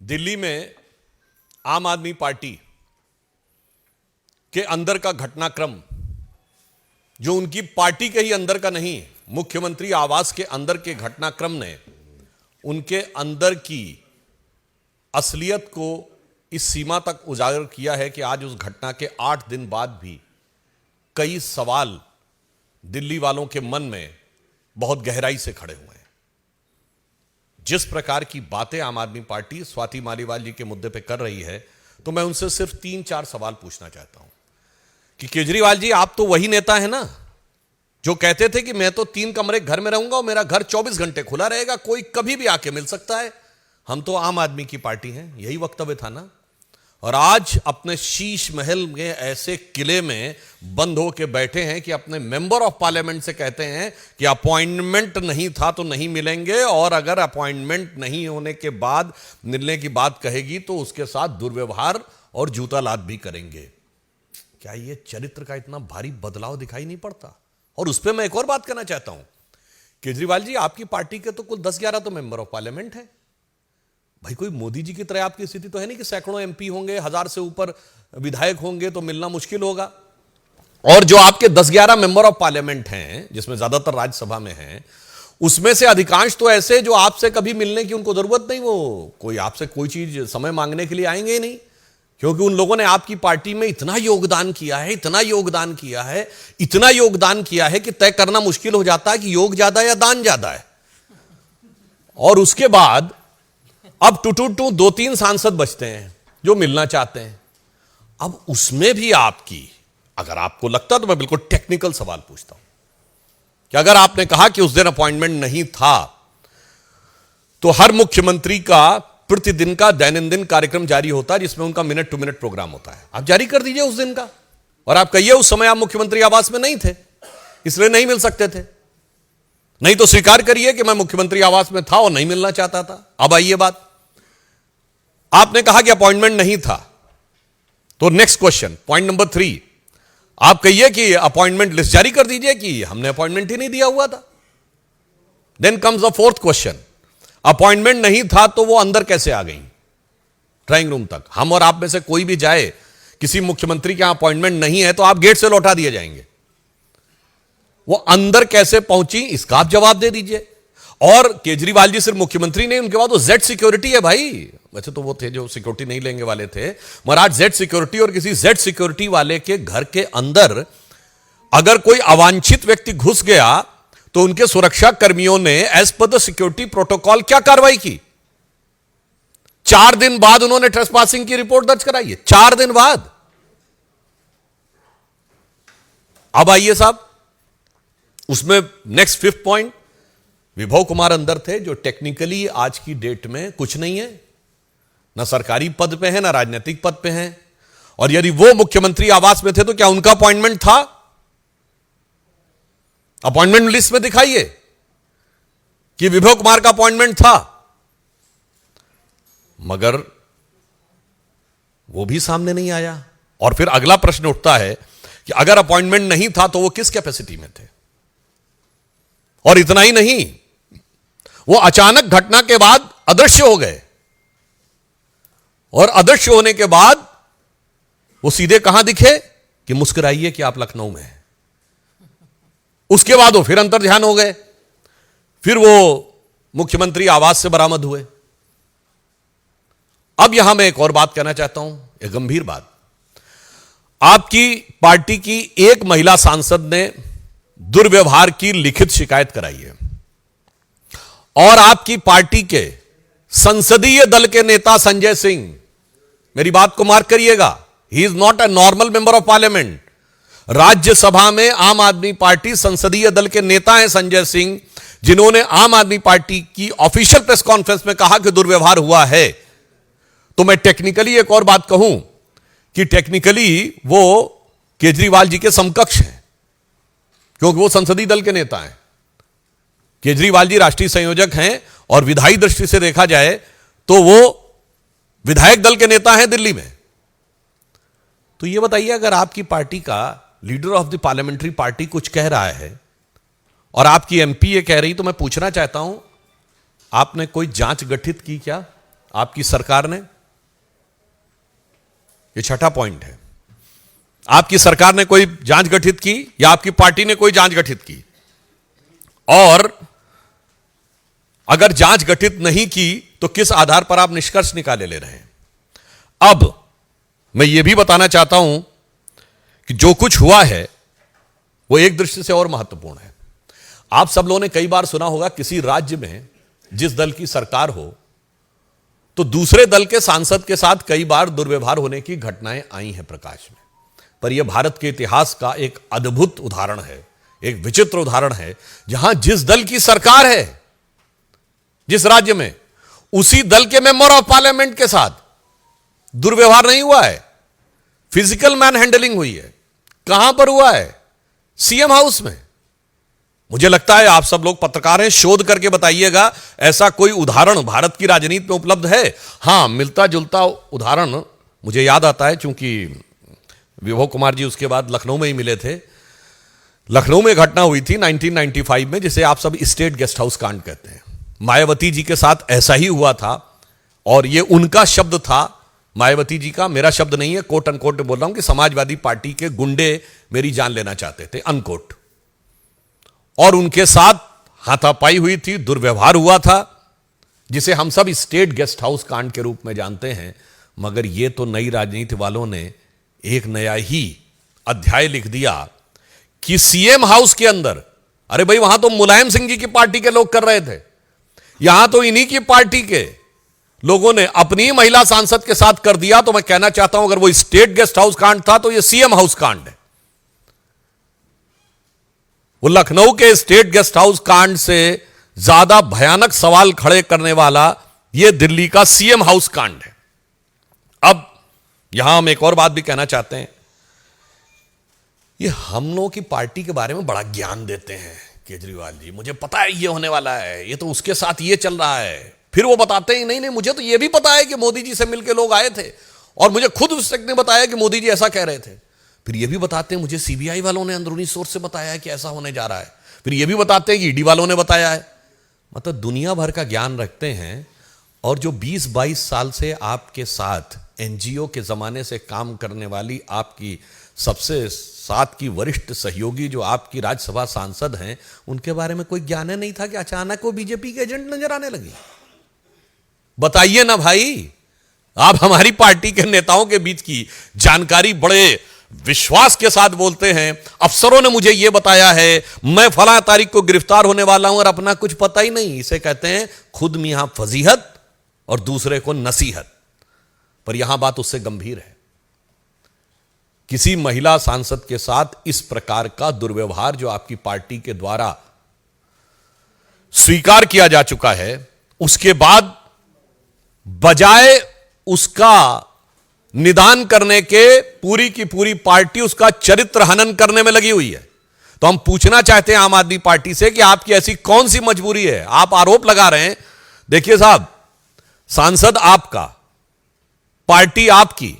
दिल्ली में आम आदमी पार्टी के अंदर का घटनाक्रम, जो उनकी पार्टी के ही अंदर का नहीं, मुख्यमंत्री आवास के अंदर के घटनाक्रम ने उनके अंदर की असलियत को इस सीमा तक उजागर किया है कि आज उस घटना के 8 दिन बाद भी कई सवाल दिल्ली वालों के मन में बहुत गहराई से खड़े हुए हैं। जिस प्रकार की बातें आम आदमी पार्टी स्वाति मालीवाल जी के मुद्दे पे कर रही है, तो मैं उनसे सिर्फ 3-4 सवाल पूछना चाहता हूं कि केजरीवाल जी, आप तो वही नेता है ना जो कहते थे कि मैं तो 3 कमरे घर में रहूंगा और मेरा घर 24 घंटे खुला रहेगा, कोई कभी भी आके मिल सकता है, हम तो आम आदमी की पार्टी हैं, यही वक्तव्य था ना। और आज अपने शीश महल में ऐसे किले में बंद होकर बैठे हैं कि अपने मेंबर ऑफ पार्लियामेंट से कहते हैं कि अपॉइंटमेंट नहीं था तो नहीं मिलेंगे, और अगर अपॉइंटमेंट नहीं होने के बाद मिलने की बात कहेगी तो उसके साथ दुर्व्यवहार और जूता लात भी करेंगे। क्या ये चरित्र का इतना भारी बदलाव दिखाई नहीं पड़ता? और उस पर मैं एक और बात करना चाहता हूं, केजरीवाल जी, आपकी पार्टी के तो कुल 10-11 तो मेंबर ऑफ पार्लियामेंट है भाई। कोई मोदी जी की तरह आपकी स्थिति तो है नहीं कि सैकड़ों एमपी होंगे, 1000 से ऊपर विधायक होंगे तो मिलना मुश्किल होगा। और जो आपके 10-11 मेंबर ऑफ पार्लियामेंट हैं, जिसमें ज्यादातर राज्यसभा में हैं, उसमें से अधिकांश तो ऐसे जो आपसे कभी मिलने की उनको जरूरत नहीं, वो कोई आपसे कोई चीज समय मांगने के लिए आएंगे ही नहीं, क्योंकि उन लोगों ने आपकी पार्टी में इतना योगदान किया है, इतना योगदान किया है, इतना योगदान किया है कि तय करना मुश्किल हो जाता है कि योग ज्यादा या दान ज्यादा है। और उसके बाद अब टू 2-3 सांसद बचते हैं जो मिलना चाहते हैं। अब उसमें भी आपकी, अगर आपको लगता तो मैं बिल्कुल टेक्निकल सवाल पूछता हूं कि अगर आपने कहा कि उस दिन अपॉइंटमेंट नहीं था, तो हर मुख्यमंत्री का प्रतिदिन का दैनंदिन कार्यक्रम जारी होता है जिसमें उनका मिनट टू मिनट प्रोग्राम होता है, आप जारी कर दीजिए उस दिन का, और आप कहिए उस समय आप मुख्यमंत्री आवास में नहीं थे इसलिए नहीं मिल सकते थे, नहीं तो स्वीकार करिए कि मैं मुख्यमंत्री आवास में था और नहीं मिलना चाहता था। अब आइए बात, आपने कहा कि अपॉइंटमेंट नहीं था, तो नेक्स्ट क्वेश्चन, पॉइंट नंबर 3, आप कहिए कि अपॉइंटमेंट लिस्ट जारी कर दीजिए कि हमने अपॉइंटमेंट ही नहीं दिया हुआ था। Then comes the 4th question, appointment नहीं था तो वो अंदर कैसे आ गई ड्राइंग रूम तक? हम और आप में से कोई भी जाए, किसी मुख्यमंत्री के यहां अपॉइंटमेंट नहीं है तो आप गेट से लौटा दिए जाएंगे, वो अंदर कैसे पहुंची इसका आप जवाब दे दीजिए। और केजरीवाल जी सिर्फ मुख्यमंत्री नहीं, उनके बाद वो जेड सिक्योरिटी है भाई। वैसे तो वो थे जो सिक्योरिटी नहीं लेंगे वाले थे, मगर आज जेड सिक्योरिटी, और किसी जेड सिक्योरिटी वाले के घर के अंदर अगर कोई अवांछित व्यक्ति घुस गया तो उनके सुरक्षा कर्मियों ने as per the security protocol क्या कार्रवाई की? 4 दिन बाद उन्होंने ट्रेसपासिंग की रिपोर्ट दर्ज कराई है, 4 दिन बाद। अब आइए साहब, उसमें नेक्स्ट 5th पॉइंट, विभव कुमार अंदर थे जो टेक्निकली आज की डेट में कुछ नहीं है, ना सरकारी पद पे है ना राजनीतिक पद पे है, और यदि वो मुख्यमंत्री आवास में थे तो क्या उनका अपॉइंटमेंट था? अपॉइंटमेंट लिस्ट में दिखाइए कि विभव कुमार का अपॉइंटमेंट था, मगर वो भी सामने नहीं आया। और फिर अगला प्रश्न उठता है कि अगर अपॉइंटमेंट नहीं था तो वो किस कैपेसिटी में थे? और इतना ही नहीं, वो अचानक घटना के बाद अदृश्य हो गए, और अदृश्य होने के बाद वो सीधे कहां दिखे कि मुस्कुराइए कि आप लखनऊ में हैं। उसके बाद वो फिर अंतर ध्यान हो गए, फिर वो मुख्यमंत्री आवास से बरामद हुए। अब यहां मैं एक और बात कहना चाहता हूं, एक गंभीर बात। आपकी पार्टी की एक महिला सांसद ने दुर्व्यवहार की लिखित शिकायत कराई है, और आपकी पार्टी के संसदीय दल के नेता संजय सिंह, मेरी बात को मार्क करिएगा, he is not a normal member of parliament. Rajya Sabha में आम आदमी पार्टी संसदीय दल के नेता हैं संजय सिंह, जिन्होंने आम आदमी पार्टी की ऑफिशियल प्रेस कॉन्फ्रेंस में कहा कि दुर्व्यवहार हुआ है। तो मैं टेक्निकली एक और बात कहूं कि टेक्निकली वो केजरीवाल जी के समकक्ष हैं, क्योंकि वो संसदीय दल के नेता हैं। केजरीवाल जी राष्ट्रीय संयोजक हैं, और विधायी दृष्टि से देखा जाए तो वो विधायक दल के नेता हैं दिल्ली में। तो ये बताइए, अगर आपकी पार्टी का leader of the parliamentary party कुछ कह रहा है और आपकी एमपी ये कह रही, तो मैं पूछना चाहता हूं, आपने कोई जांच गठित की क्या? आपकी सरकार ने, ये छठा पॉइंट है, आपकी सरकार ने कोई जांच गठित की या आपकी पार्टी ने कोई जांच गठित की? और अगर जांच गठित नहीं की तो किस आधार पर आप निष्कर्ष निकाले ले रहे हैं? अब मैं यह भी बताना चाहता हूं कि जो कुछ हुआ है वो एक दृष्टि से और महत्वपूर्ण है। आप सब लोगों ने कई बार सुना होगा, किसी राज्य में जिस दल की सरकार हो तो दूसरे दल के सांसद के साथ कई बार दुर्व्यवहार होने की घटनाएं आई हैं प्रकाश में। पर यह भारत के इतिहास का एक अद्भुत उदाहरण है, एक विचित्र उदाहरण है, जहां जिस दल की सरकार है, जिस राज्य में, उसी दल के मेंबर ऑफ पार्लियामेंट के साथ दुर्व्यवहार नहीं हुआ है, फिजिकल मैन हैंडलिंग हुई है। कहां पर हुआ है? सीएम हाउस में। मुझे लगता है आप सब लोग पत्रकार हैं, शोध करके बताइएगा ऐसा कोई उदाहरण भारत की राजनीति में उपलब्ध है? हां, मिलता जुलता उदाहरण मुझे याद आता है, क्योंकि विभव कुमार जी उसके बाद लखनऊ में ही मिले थे। लखनऊ में घटना हुई थी 1995 में, जिसे आप सब स्टेट गेस्ट हाउस कांड कहते हैं। मायावती जी के साथ ऐसा ही हुआ था, और यह उनका शब्द था, मायावती जी का, मेरा शब्द नहीं है, कोट अनकोट बोल रहा हूं कि समाजवादी पार्टी के गुंडे मेरी जान लेना चाहते थे, अनकोट, और उनके साथ हाथापाई हुई थी, दुर्व्यवहार हुआ था, जिसे हम सब स्टेट गेस्ट हाउस कांड के रूप में जानते हैं। मगर यह तो नई राजनीति वालों ने एक नया ही अध्याय लिख दिया कि सीएम हाउस के अंदर, अरे भाई वहां तो मुलायम सिंह जी की पार्टी के लोग कर रहे थे, यहां तो इन्हीं की पार्टी के लोगों ने अपनी महिला सांसद के साथ कर दिया। तो मैं कहना चाहता हूं, अगर वो स्टेट गेस्ट हाउस कांड था तो यह सीएम हाउस कांड है। वो लखनऊ के स्टेट गेस्ट हाउस कांड से ज्यादा भयानक सवाल खड़े करने वाला यह दिल्ली का सीएम हाउस कांड है। अब यहां हम एक और बात भी कहना चाहते हैं, ये हम लोगों की पार्टी के बारे में बड़ा ज्ञान देते हैं केजरीवाल जी, मुझे पता है ये होने वाला है, ये तो उसके साथ ये चल रहा है। फिर वो बताते हैं नहीं नहीं, मुझे तो ये भी पता है कि मोदी जी से मिलकर लोग आए थे, और मुझे खुद उसने ने बताया कि मोदी जी ऐसा कह रहे थे। फिर ये भी बताते हैं मुझे सीबीआई वालों ने अंदरूनी सोर्स से बताया है कि ऐसा होने जा रहा है। फिर ये भी बताते हैं कि ईडी वालों ने बताया है। मतलब दुनिया भर का ज्ञान रखते हैं, और जो 20-22 साल से आपके साथ एनजीओ के जमाने से काम करने वाली आपकी सबसे साथ की वरिष्ठ सहयोगी जो आपकी राज्यसभा सांसद हैं, उनके बारे में कोई ज्ञान नहीं था कि अचानक वो बीजेपी के एजेंट नजर आने लगी। बताइए ना भाई, आप हमारी पार्टी के नेताओं के बीच की जानकारी बड़े विश्वास के साथ बोलते हैं, अफसरों ने मुझे यह बताया है, मैं फला तारीख को गिरफ्तार होने वाला हूं, और अपना कुछ पता ही नहीं। इसे कहते हैं खुद मियां फजीहत और दूसरे को नसीहत। पर यहां बात उससे गंभीर है। किसी महिला सांसद के साथ इस प्रकार का दुर्व्यवहार जो आपकी पार्टी के द्वारा स्वीकार किया जा चुका है, उसके बाद बजाय उसका निदान करने के पूरी की पूरी पार्टी उसका चरित्र हनन करने में लगी हुई है। तो हम पूछना चाहते हैं आम आदमी पार्टी से कि आपकी ऐसी कौन सी मजबूरी है? आप आरोप लगा रहे हैं। देखिए साहब, सांसद आपका, पार्टी आपकी,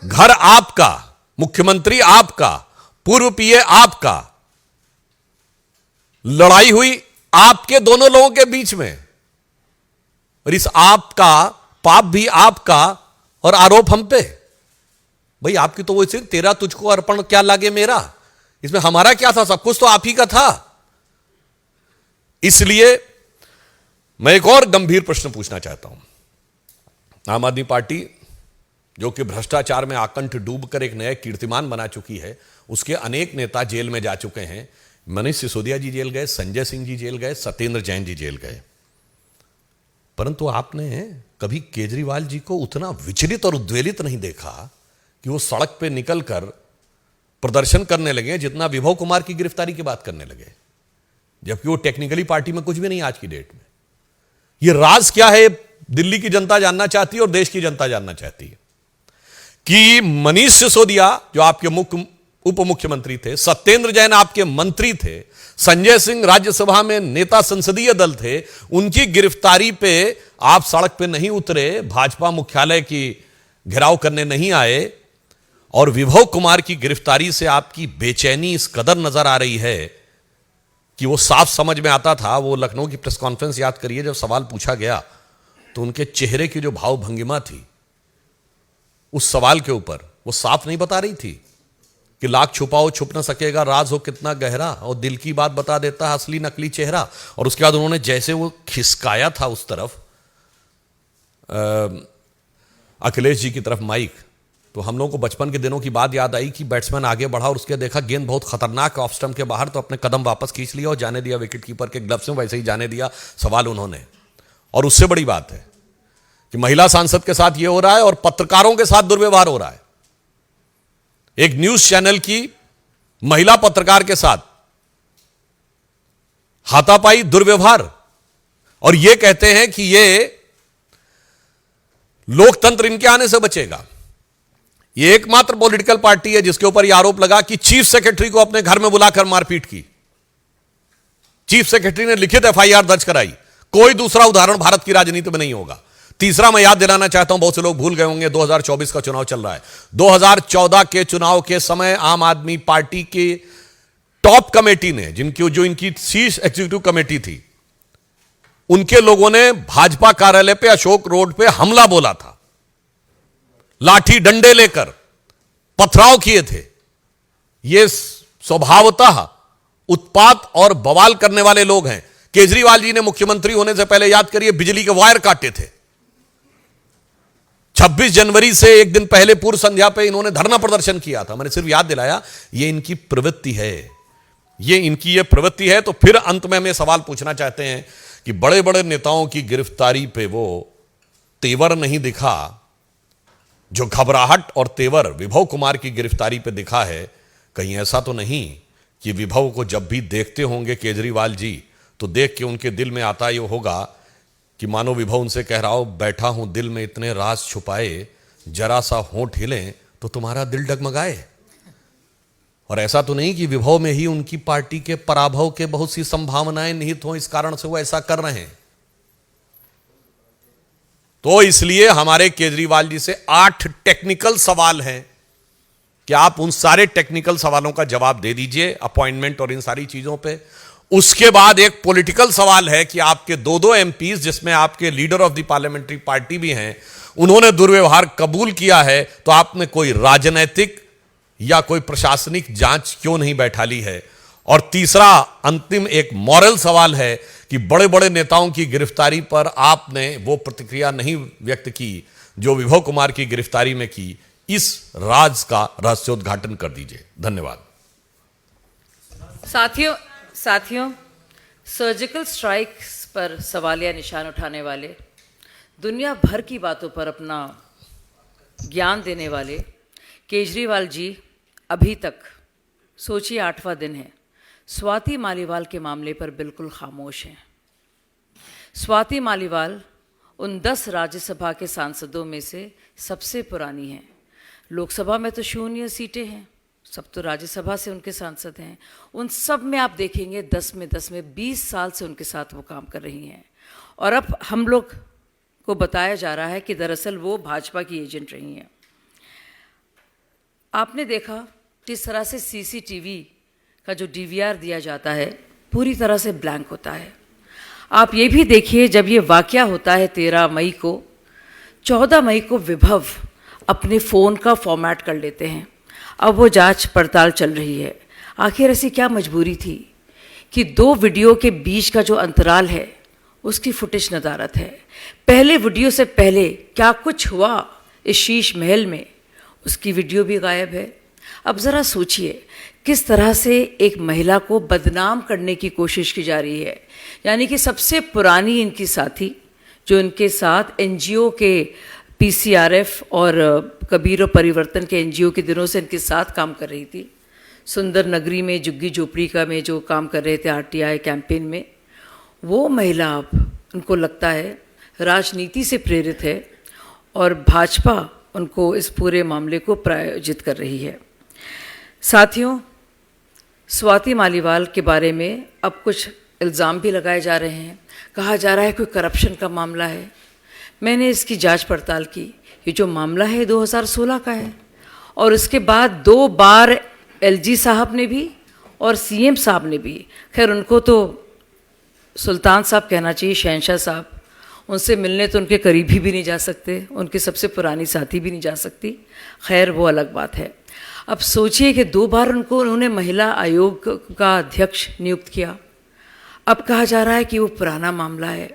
घर आपका, मुख्यमंत्री आपका, पूर्व पीए आपका, लड़ाई हुई आपके दोनों लोगों के बीच में, और इस आपका पाप भी आपका और आरोप हम पे। भाई आपकी तो वो सिर्फ तेरा तुझको अर्पण क्या लागे मेरा, इसमें हमारा क्या था? सब कुछ तो आप ही का था। इसलिए मैं एक और गंभीर प्रश्न पूछना चाहता हूं। आम आदमी पार्टी जो कि भ्रष्टाचार में आकंठ डूबकर एक नया कीर्तिमान बना चुकी है, उसके अनेक नेता जेल में जा चुके हैं। मनीष सिसोदिया जी जेल गए, संजय सिंह जी जेल गए, सत्येंद्र जैन जी जेल गए। परंतु आपने कभी केजरीवाल जी को उतना विचलित और उद्वेलित नहीं देखा कि वो सड़क पे निकलकर प्रदर्शन करने लगे जितना विभव कुमार की गिरफ्तारी की बात करने लगे, जबकि वो टेक्निकली पार्टी में कुछ भी नहीं आज की डेट में। ये राज क्या है, दिल्ली की जनता जानना चाहती है और देश की जनता जानना चाहती है कि मनीष सिसोदिया जो आपके उप मुख्यमंत्री थे, सत्येंद्र जैन आपके मंत्री थे, संजय सिंह राज्यसभा में नेता संसदीय दल थे, उनकी गिरफ्तारी पे आप सड़क पे नहीं उतरे, भाजपा मुख्यालय की घेराव करने नहीं आए, और विभव कुमार की गिरफ्तारी से आपकी बेचैनी इस कदर नजर आ रही है कि वो साफ समझ में आता था। वो लखनऊ की प्रेस कॉन्फ्रेंस याद करिए, जब सवाल पूछा गया तो उनके चेहरे की जो भाव भंगिमा थी उस सवाल के ऊपर, वो साफ नहीं बता रही थी कि लाख छुपाओ छुप न सकेगा, राज हो कितना गहरा, और दिल की बात बता देता है असली नकली चेहरा। और उसके बाद उन्होंने जैसे वो खिसकाया था उस तरफ अखिलेश जी की तरफ माइक, तो हम लोगों को बचपन के दिनों की बात याद आई कि बैट्समैन आगे बढ़ा और उसके देखा गेंद बहुत खतरनाक ऑफ स्टंप के बाहर, तो अपने कदम वापस खींच लिया और जाने दिया विकेट कीपर के ग्लव्स में, वैसे ही जाने दिया सवाल उन्होंने। और उससे बड़ी बात है कि महिला सांसद के साथ यह हो रहा है और पत्रकारों के साथ दुर्व्यवहार हो रहा है। एक न्यूज चैनल की महिला पत्रकार के साथ हाथापाई, दुर्व्यवहार, और यह कहते हैं कि यह लोकतंत्र इनके आने से बचेगा। यह एकमात्र पॉलिटिकल पार्टी है जिसके ऊपर यह आरोप लगा कि चीफ सेक्रेटरी को अपने घर में बुलाकर मारपीट की। चीफ सेक्रेटरी ने लिखित एफआईआर दर्ज कराई। कोई दूसरा उदाहरण भारत की राजनीति में नहीं होगा। तीसरा मैं याद दिलाना चाहता हूं, बहुत से लोग भूल गए होंगे, 2024 का चुनाव चल रहा है। 2014 के चुनाव के समय आम आदमी पार्टी की टॉप कमेटी ने, जो इनकी शीर्ष एग्जीक्यूटिव कमेटी थी, उनके लोगों ने भाजपा कार्यालय पे अशोक रोड पे हमला बोला था, लाठी डंडे लेकर पथराव किए थे। ये स्वभावतः उत्पात और बवाल करने वाले लोग हैं। केजरीवाल जी ने मुख्यमंत्री होने से पहले, याद करिए, बिजली के वायर काटे थे। 26 जनवरी से एक दिन पहले पूर्व संध्या पे इन्होंने धरना प्रदर्शन किया था। मैंने सिर्फ याद दिलाया, ये इनकी प्रवृत्ति है, ये इनकी ये प्रवृत्ति है। तो फिर अंत में हम ये सवाल पूछना चाहते हैं कि बड़े बड़े नेताओं की गिरफ्तारी पे वो तेवर नहीं दिखा जो घबराहट और तेवर विभव कुमार की गिरफ्तारी पे दिखा है। कहीं ऐसा तो नहीं कि विभव को जब भी देखते होंगे केजरीवाल जी, तो देख के उनके दिल में आता ये होगा कि मानो विभव उनसे कह रहा हो, बैठा हूं दिल में इतने राज छुपाए, जरा सा होंठ हिले तो तुम्हारा दिल डगमगाए। और ऐसा तो नहीं कि विभव में ही उनकी पार्टी के पराभव के बहुत सी संभावनाएं निहित हों, इस कारण से वो ऐसा कर रहे हैं। तो इसलिए हमारे केजरीवाल जी से 8 टेक्निकल सवाल हैं कि आप उन सारे टेक्निकल सवालों का जवाब दे दीजिए, अपॉइंटमेंट और इन सारी चीजों पे। उसके बाद एक पॉलिटिकल सवाल है कि आपके 2 एमपीज, जिसमें आपके leader of the parliamentary party भी हैं, उन्होंने दुर्व्यवहार कबूल किया है, तो आपने कोई राजनीतिक या कोई प्रशासनिक जांच क्यों नहीं बैठा ली है। और तीसरा अंतिम एक मॉरल सवाल है कि बड़े बड़े नेताओं की गिरफ्तारी पर आपने वो प्रतिक्रिया नहीं व्यक्त की जो विभव कुमार की गिरफ्तारी में की। इस राज का रहस्योद्घाटन कर दीजिए। धन्यवाद। साथियों, सर्जिकल स्ट्राइक्स पर सवालिया निशान उठाने वाले, दुनिया भर की बातों पर अपना ज्ञान देने वाले केजरीवाल जी अभी तक, सोचिए 8वां दिन है, स्वाति मालीवाल के मामले पर बिल्कुल खामोश हैं। स्वाति मालीवाल उन 10 राज्यसभा के सांसदों में से सबसे पुरानी हैं। लोकसभा में तो 0 सीटें हैं, सब तो राज्यसभा से उनके सांसद हैं। उन सब में आप देखेंगे 10 में 20 साल से उनके साथ वो काम कर रही हैं। और अब हम लोग को बताया जा रहा है कि दरअसल वो भाजपा की एजेंट रही हैं। आपने देखा किस तरह से सीसीटीवी का जो डीवीआर दिया जाता है पूरी तरह से ब्लैंक होता है। आप ये भी देखिए, जब ये वाकया होता है 13 मई को, 14 मई को विभव अपने फ़ोन का फॉर्मेट कर लेते हैं। अब वो जांच पड़ताल चल रही है। आखिर ऐसी क्या मजबूरी थी कि 2 वीडियो के बीच का जो अंतराल है उसकी फुटेज नदारत है। पहले वीडियो से पहले क्या कुछ हुआ इस शीश महल में, उसकी वीडियो भी गायब है। अब ज़रा सोचिए किस तरह से एक महिला को बदनाम करने की कोशिश की जा रही है। यानी कि सबसे पुरानी इनकी साथी, जो इनके साथ एनजीओ के पीसीआरएफ और कबीर और परिवर्तन के एनजीओ के दिनों से इनके साथ काम कर रही थी, सुंदर नगरी में झुग्गी झोपड़ी का में जो काम कर रहे थे आरटीआई कैंपेन में, वो महिला अब उनको लगता है राजनीति से प्रेरित है और भाजपा उनको इस पूरे मामले को प्रायोजित कर रही है। साथियों, स्वाति मालीवाल के बारे में अब कुछ इल्ज़ाम भी लगाए जा रहे हैं। कहा जा रहा है कोई करप्शन का मामला है। मैंने इसकी जांच पड़ताल की। ये जो मामला है 2016 का है और उसके बाद 2 बार एलजी साहब ने भी और सीएम साहब ने भी, खैर उनको तो सुल्तान साहब कहना चाहिए, शहंशाह साहब, उनसे मिलने तो उनके करीबी भी नहीं जा सकते, उनकी सबसे पुरानी साथी भी नहीं जा सकती। खैर वो अलग बात है। अब सोचिए कि 2 बार उन्होंने महिला आयोग का अध्यक्ष नियुक्त किया। अब कहा जा रहा है कि वो पुराना मामला है।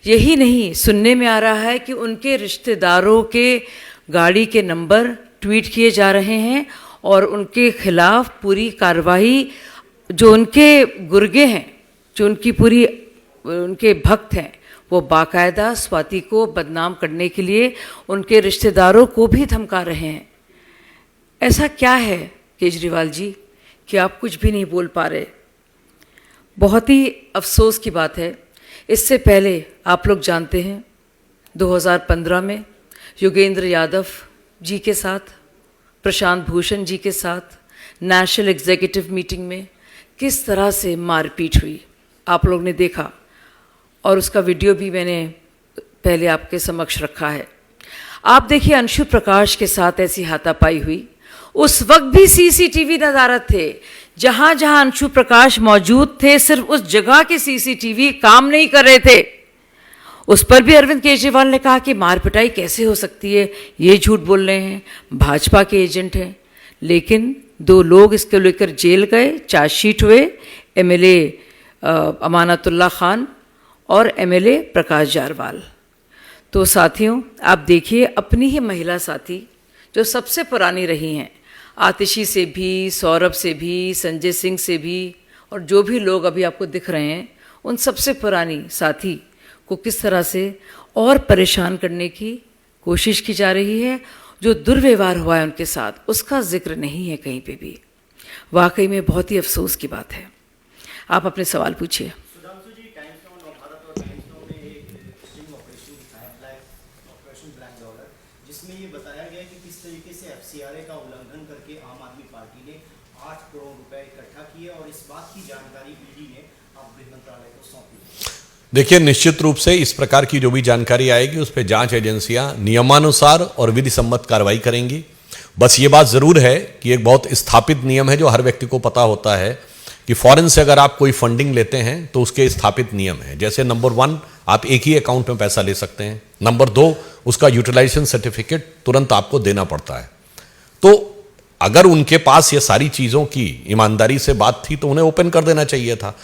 यही नहीं, सुनने में आ रहा है कि उनके रिश्तेदारों के गाड़ी के नंबर ट्वीट किए जा रहे हैं और उनके खिलाफ पूरी कार्रवाई, जो उनके गुर्गे हैं, जो उनके भक्त हैं, वो बाकायदा स्वाति को बदनाम करने के लिए उनके रिश्तेदारों को भी धमका रहे हैं। ऐसा क्या है केजरीवाल जी कि आप कुछ भी नहीं बोल पा रहे? बहुत ही अफसोस की बात है। इससे पहले आप लोग जानते हैं 2015 में योगेंद्र यादव जी के साथ, प्रशांत भूषण जी के साथ नेशनल एग्जीक्यूटिव मीटिंग में किस तरह से मारपीट हुई, आप लोग ने देखा और उसका वीडियो भी मैंने पहले आपके समक्ष रखा है। आप देखिए अंशु प्रकाश के साथ ऐसी हाथापाई हुई। उस वक्त भी सीसीटीवी नज़ारत थे। जहां जहां अंशु प्रकाश मौजूद थे, सिर्फ उस जगह के सीसीटीवी काम नहीं कर रहे थे। उस पर भी अरविंद केजरीवाल ने कहा कि मारपिटाई कैसे हो सकती है, ये झूठ बोल रहे हैं, भाजपा के एजेंट हैं। लेकिन 2 लोग इसके लेकर जेल गए, चार्जशीट हुए, एमएलए अमानतुल्लाह खान और एमएलए प्रकाश जारवाल। तो साथियों, आप देखिए अपनी ही महिला साथी जो सबसे पुरानी रही हैं, आतिशी से भी, सौरभ से भी, संजय सिंह से भी, और जो भी लोग अभी आपको दिख रहे हैं, उन सबसे पुरानी साथी को किस तरह से और परेशान करने की कोशिश की जा रही है। जो दुर्व्यवहार हुआ है उनके साथ, उसका जिक्र नहीं है कहीं पे भी। वाकई में बहुत ही अफसोस की बात है। आप अपने सवाल पूछिए। सुधांशु जी, टाइम्स नाउ नवभारत और टाइम्स नाउ में एक स्टिंग ऑपरेशन दिखाया, ऑपरेशन ब्लैक डॉलर, जिसमें ये बताया गया कि किस तरीके से एफसीआरए का उल्लंघन करके आम आदमी पार्टी ने 8 करोड़ रुपए इकट्ठा किए और इस बात की जानकारी ईडी ने अब गृह मंत्रालय को सौंपी। देखिए, निश्चित रूप से इस प्रकार की जो भी जानकारी आएगी उस पर जांच एजेंसियां नियमानुसार और विधि सम्मत कार्रवाई करेंगी। बस ये बात जरूर है कि एक बहुत स्थापित नियम है जो हर व्यक्ति को पता होता है कि फॉरेन से अगर आप कोई फंडिंग लेते हैं तो उसके स्थापित नियम है। जैसे नंबर 1, आप एक ही अकाउंट में पैसा ले सकते हैं। नंबर 2, उसका यूटिलाइजेशन सर्टिफिकेट तुरंत आपको देना पड़ता है। तो अगर उनके पास ये सारी चीजों की ईमानदारी से बात थी तो उन्हें ओपन कर देना चाहिए था।